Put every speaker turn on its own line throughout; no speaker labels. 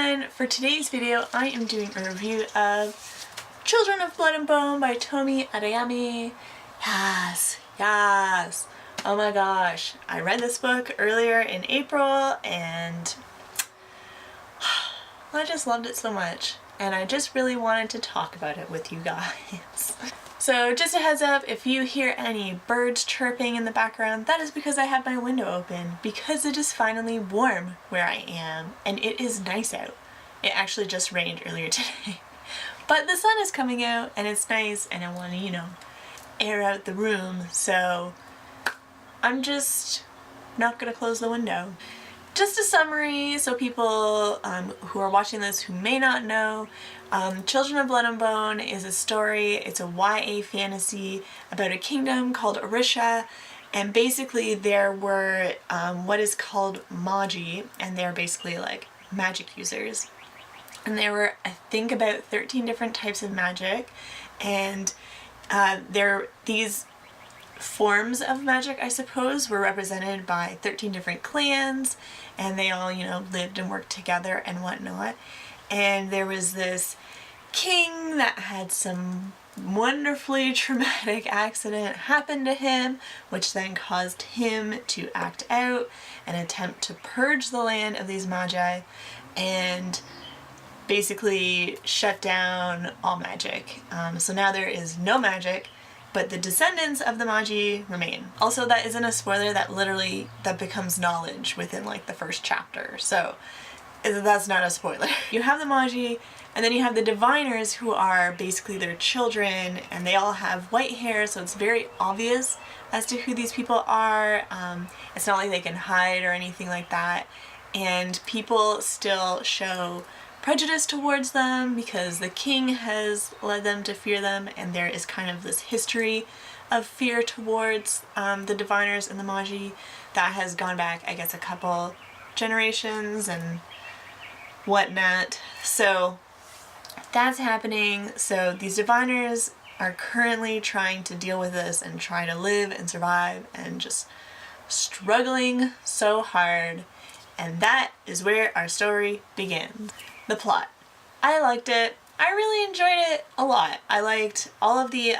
everyone! For today's video I am doing a review of Children of Blood and Bone by Tomi Adeyemi. Yes! Oh my gosh, I read this book earlier in April and I just loved it so much and I just really wanted to talk about it with you guys. So just a heads up, if you hear any birds chirping in the background, that is because I have my window open because it is finally warm where I am and it is nice out. It actually just rained earlier today. But the sun is coming out and it's nice and I want to, air out the room, so I'm just not gonna close the window. Just a summary so people who are watching this who may not know, Children of Blood and Bone is a story, it's a YA fantasy about a kingdom called Orisha, and basically there were what is called Magi, and they're basically like magic users. And there were, I think, about 13 different types of magic, and these forms of magic, I suppose, were represented by 13 different clans, and they all, lived and worked together and whatnot. And there was this king that had some wonderfully traumatic accident happen to him, which then caused him to act out and attempt to purge the land of these magi and basically shut down all magic. So now there is no magic, but the descendants of the Magi remain. Also, that isn't a spoiler, that becomes knowledge within like the first chapter, so that's not a spoiler. You have the Magi, and then you have the diviners who are basically their children, and they all have white hair, so it's very obvious as to who these people are. It's not like they can hide or anything like that, and people still show prejudice towards them because the king has led them to fear them, and there is kind of this history of fear towards the diviners and the Magi that has gone back, I guess, a couple generations and whatnot. So that's happening. So these diviners are currently trying to deal with this and try to live and survive and just struggling so hard, and that is where our story begins. The plot. I liked it. I really enjoyed it a lot. I liked all of the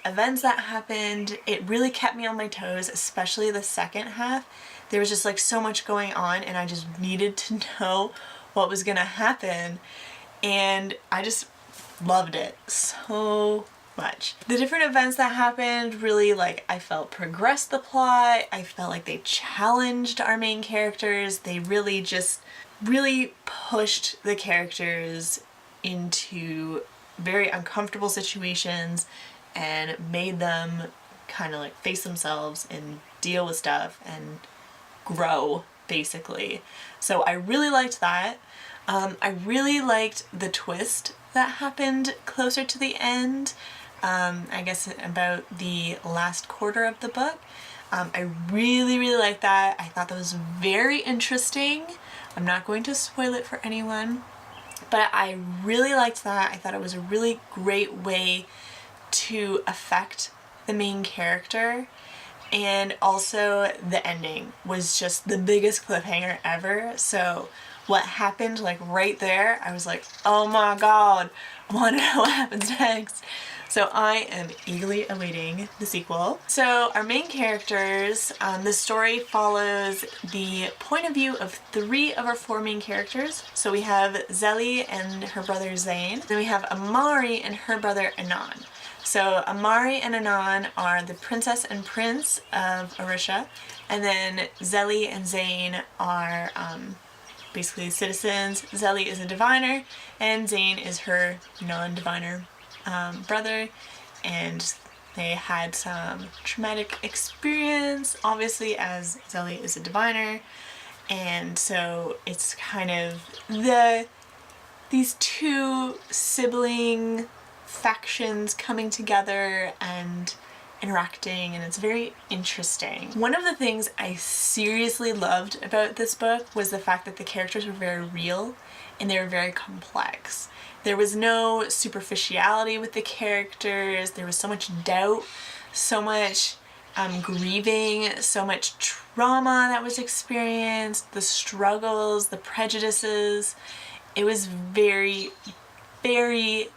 events that happened. It really kept me on my toes, especially the second half. There was just like so much going on and I just needed to know what was gonna happen, and I just loved it so much. The different events that happened really, I felt, progressed the plot. I felt like they challenged our main characters. They really pushed the characters into very uncomfortable situations and made them kind of face themselves and deal with stuff and grow, basically. So I really liked that. I really liked the twist that happened closer to the end, I guess about the last quarter of the book. I really liked that. I thought that was very interesting. I'm not going to spoil it for anyone, but I really liked that. I thought it was a really great way to affect the main character, and also the ending was just the biggest cliffhanger ever. So what happened right there, I was like, oh my god, I want to know what happens next. So I am eagerly awaiting the sequel. So our main characters, the story follows the point of view of 3 of our 4 main characters. So we have Zeli and her brother Zayn. Then we have Amari and her brother Anan. So Amari and Anan are the princess and prince of Orisha, and then Zeli and Zayn are basically citizens. Zeli is a diviner and Zayn is her non-diviner brother, and they had some traumatic experience, obviously, as Zeli is a diviner, and so it's kind of these 2 sibling factions coming together and interacting, and it's very interesting. One of the things I seriously loved about this book was the fact that the characters were very real and they were very complex. There was no superficiality with the characters. There was so much doubt, so much grieving, so much trauma that was experienced, the struggles, the prejudices, it was very, very,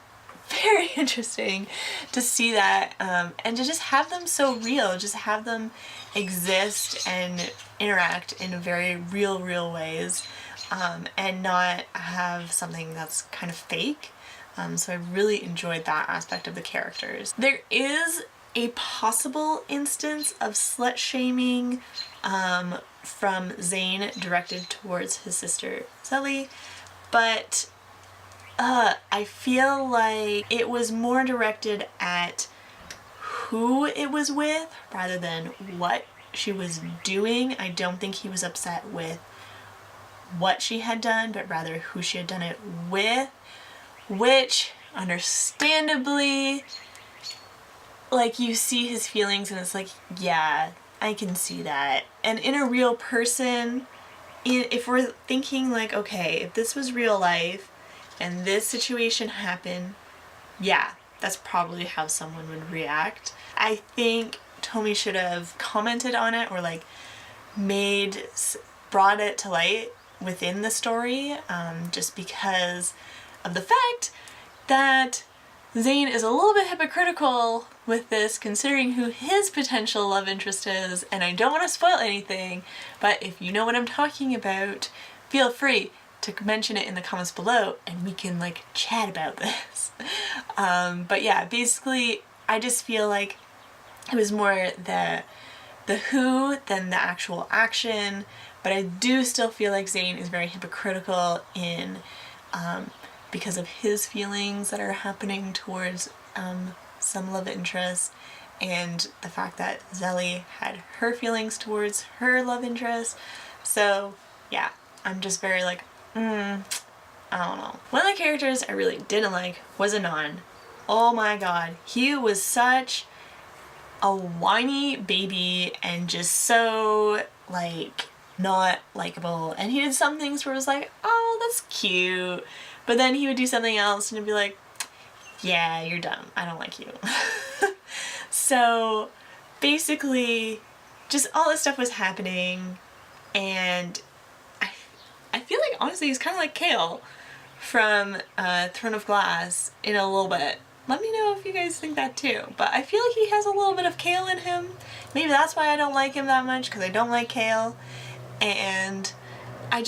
very interesting to see that, and to just have them so real, just have them exist and interact in very real ways, and not have something that's kind of fake. So I really enjoyed that aspect of the characters. There is a possible instance of slut shaming from Zayn directed towards his sister Zelly, but I feel like it was more directed at who it was with rather than what she was doing. I don't think he was upset with what she had done, but rather who she had done it with, which understandably, like, you see his feelings and it's like, yeah, I can see that. And in a real person, if we're thinking like, okay, if this was real life and this situation happened, yeah, that's probably how someone would react. I think Tomi should have commented on it or like brought it to light within the story, just because of the fact that Zayn is a little bit hypocritical with this, considering who his potential love interest is, and I don't want to spoil anything, but if you know what I'm talking about, feel free to mention it in the comments below and we can like chat about this. But yeah, basically I just feel like it was more the who than the actual action, but I do still feel like Zayn is very hypocritical in because of his feelings that are happening towards some love interest, and the fact that Zelly had her feelings towards her love interest. So yeah, I'm just very like, I don't know. One of the characters I really didn't like was Anon. Oh my god, he was such a whiny baby and just so like not likable, and he did some things where it was like, oh, that's cute, but then he would do something else and it'd be like, yeah, you're dumb, I don't like you. So basically just all this stuff was happening, and I feel like honestly he's kind of like Kale from Throne of Glass in a little bit. Let me know if you guys think that too, but I feel like he has a little bit of Kale in him. Maybe that's why I don't like him that much, because I don't like Kale. And I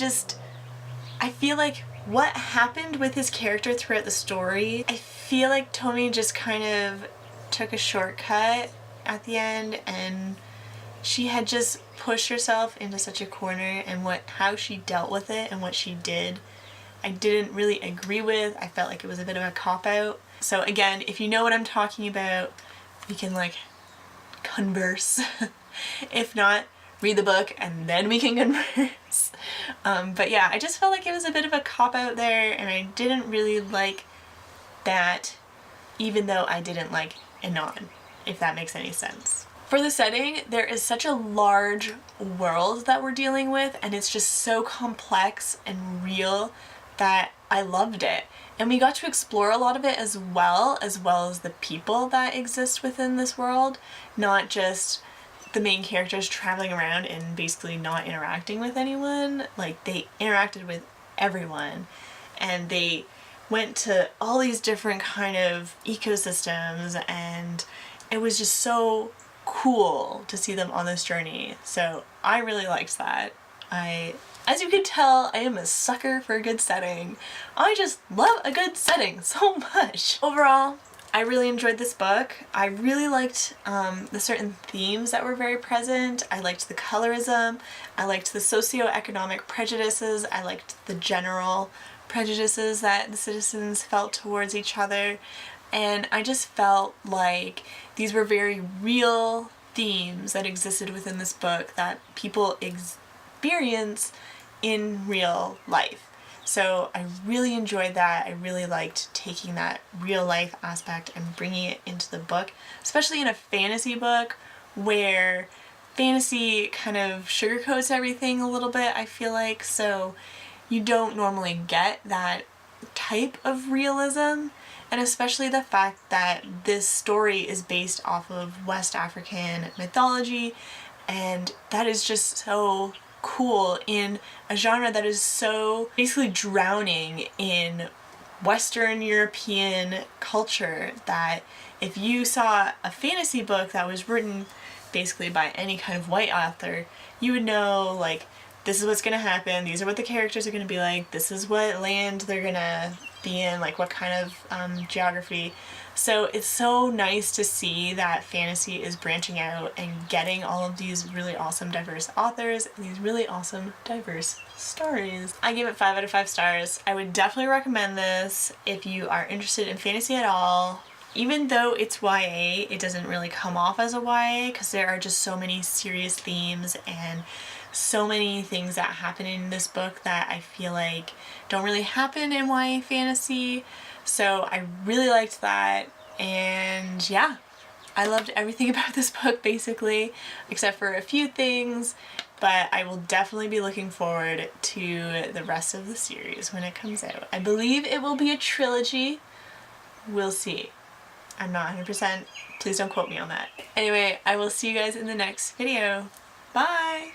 feel like what happened with his character throughout the story, I feel like Tomi just kind of took a shortcut at the end, and she had just pushed herself into such a corner, and how she dealt with it and what she did, I didn't really agree with. I felt like it was a bit of a cop-out. So again, if you know what I'm talking about, we can like converse. If not, read the book and then we can converse. But yeah, I just felt like it was a bit of a cop-out there, and I didn't really like that, even though I didn't like Anon, if that makes any sense. For the setting, there is such a large world that we're dealing with, and it's just so complex and real that I loved it. And we got to explore a lot of it as well as the people that exist within this world, not just the main characters traveling around and basically not interacting with anyone. Like, they interacted with everyone, and they went to all these different kind of ecosystems, and it was just so cool to see them on this journey. So I really liked that. As you can tell, I am a sucker for a good setting. I just love a good setting so much. Overall, I really enjoyed this book. I really liked the certain themes that were very present. I liked the colorism. I liked the socioeconomic prejudices. I liked the general prejudices that the citizens felt towards each other. And I just felt like these were very real themes that existed within this book that people experience in real life. So I really enjoyed that. I really liked taking that real life aspect and bringing it into the book, especially in a fantasy book where fantasy kind of sugarcoats everything a little bit, I feel like. So you don't normally get that type of realism, and especially the fact that this story is based off of West African mythology, and that is just so cool in a genre that is so basically drowning in Western European culture that if you saw a fantasy book that was written basically by any kind of white author, you would know, like, this is what's gonna happen, these are what the characters are gonna be like, this is what land they're gonna be in, like what kind of geography. So it's so nice to see that fantasy is branching out and getting all of these really awesome diverse authors and these really awesome diverse stories. I give it 5 out of 5 stars. I would definitely recommend this if you are interested in fantasy at all. Even though it's YA, it doesn't really come off as a YA because there are just so many serious themes and so many things that happen in this book that I feel like don't really happen in YA fantasy. So I really liked that, and yeah, I loved everything about this book basically, except for a few things, but I will definitely be looking forward to the rest of the series when it comes out. I believe it will be a trilogy. We'll see. I'm not 100%. Please don't quote me on that. Anyway, I will see you guys in the next video. Bye!